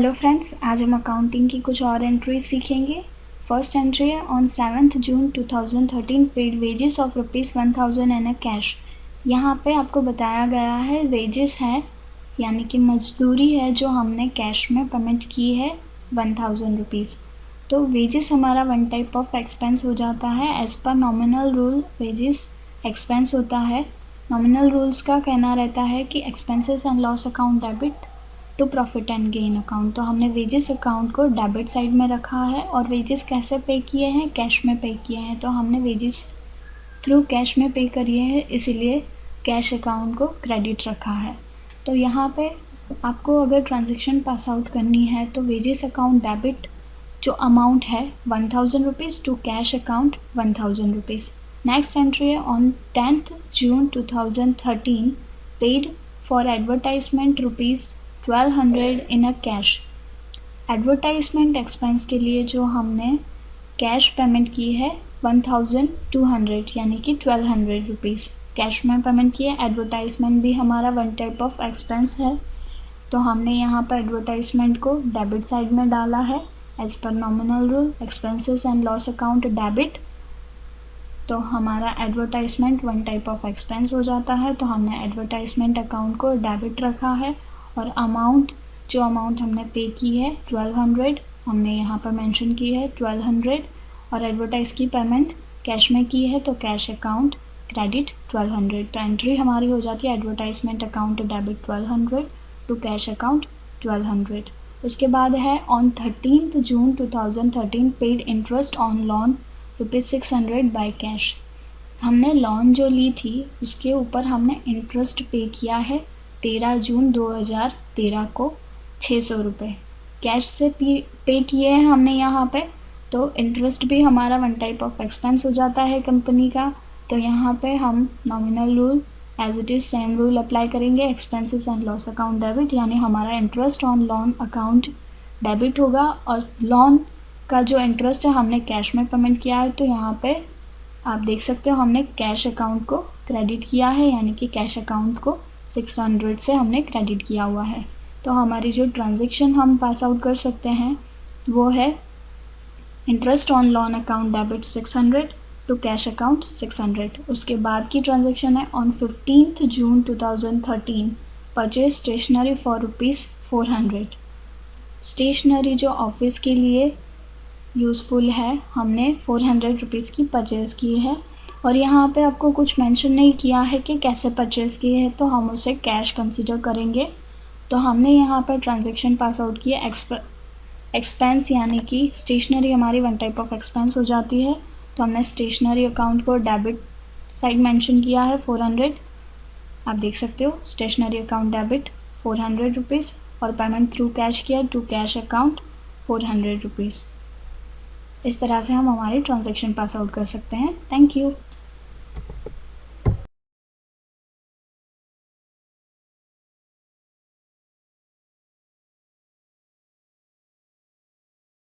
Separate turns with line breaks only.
Hello friends, आज हम accounting की कुछ और एंट्रीज सीखेंगे। फर्स्ट एंट्री है on 7 June 2013 paid wages of ₹1000 an a cash. यहाँ पे आपको बताया गया है वेजेस है यानी कि मजदूरी है जो हमने कैश में पेमेंट की है ₹1000। तो वेजेस हमारा वन टाइप ऑफ एक्सपेंस हो जाता है। As per nominal rule wages expense होता है। नॉमिनल रूल्स का कहना रहता है कि expenses and loss account debit to profit and gain account. तो हमने वेजेस अकाउंट को डेबिट साइड में रखा है और वेजेस कैसे पे किए हैं, कैश में पे किए हैं। तो हमने वेजेस थ्रू कैश में पे करिए हैं, इसीलिए कैश अकाउंट को क्रेडिट रखा है। तो यहाँ पे आपको अगर ट्रांजेक्शन पास आउट करनी है तो वेजेस अकाउंट डेबिट जो अमाउंट है ₹1000 to cash account ₹1000। Next entry है on 10 June 2013 paid for advertisement ₹1200 in a cash. Advertisement expense के लिए जो हमने कैश पेमेंट की है 1200 यानी कि ₹1200 कैश में पेमेंट किया। एडवर्टाइजमेंट भी हमारा वन टाइप ऑफ एक्सपेंस है, तो हमने यहाँ पर एडवर्टाइजमेंट को डेबिट साइड में डाला है। As per nominal rule expenses and loss account debit, तो हमारा advertisement one type of expense हो जाता है। तो हमने एडवर्टाइजमेंट अकाउंट को डेबिट रखा है और अमाउंट जो अमाउंट हमने पे की है 1200 हमने यहाँ पर मेंशन की है 1200 और एडवर्टाइज की पेमेंट कैश में की है तो कैश अकाउंट क्रेडिट 1200। तो एंट्री हमारी हो जाती है advertisement account debit 1200 to cash account 1200। उसके बाद है on 13 June 2013 paid interest on loan ₹600 by cash. हमने लोन जो ली थी उसके ऊपर हमने इंटरेस्ट पे किया है 13 जून 2013 को ₹600 कैश से पे किए हैं हमने यहाँ पे। तो इंटरेस्ट भी हमारा वन टाइप ऑफ एक्सपेंस हो जाता है कंपनी का। तो यहाँ पे हम nominal rule as it is same rule apply करेंगे, expenses and loss account debit, यानी हमारा interest on loan account debit होगा और लोन का जो इंटरेस्ट है हमने कैश में पेमेंट किया है। तो यहाँ पे आप देख सकते हो हमने कैश अकाउंट को क्रेडिट किया है, यानी कि कैश अकाउंट को 600 से हमने क्रेडिट किया हुआ है। तो हमारी जो ट्रांजेक्शन हम पास आउट कर सकते हैं वो है interest on loan account debit 600 to cash account 600। उसके बाद की ट्रांजेक्शन है on 15 June 2013 purchase stationery for ₹400। Stationery जो ऑफिस के लिए यूज़फुल है हमने ₹400 की परचेज़ की है और यहाँ पे आपको कुछ मेंशन नहीं किया है कि कैसे परचेज़ की है, तो हम उसे कैश कंसीडर करेंगे। तो हमने यहाँ पर ट्रांजैक्शन पास आउट किया एक्सपेंस, यानी कि स्टेशनरी हमारी वन टाइप ऑफ एक्सपेंस हो जाती है। तो हमने स्टेशनरी अकाउंट को डेबिट साइड मेंशन किया है 400। आप देख सकते हो स्टेशनरी अकाउंट डेबिट ₹400 और पेमेंट थ्रू कैश किया टू कैश अकाउंट ₹400। इस तरह से हम हमारी ट्रांजैक्शन पास आउट कर सकते हैं। Thank you.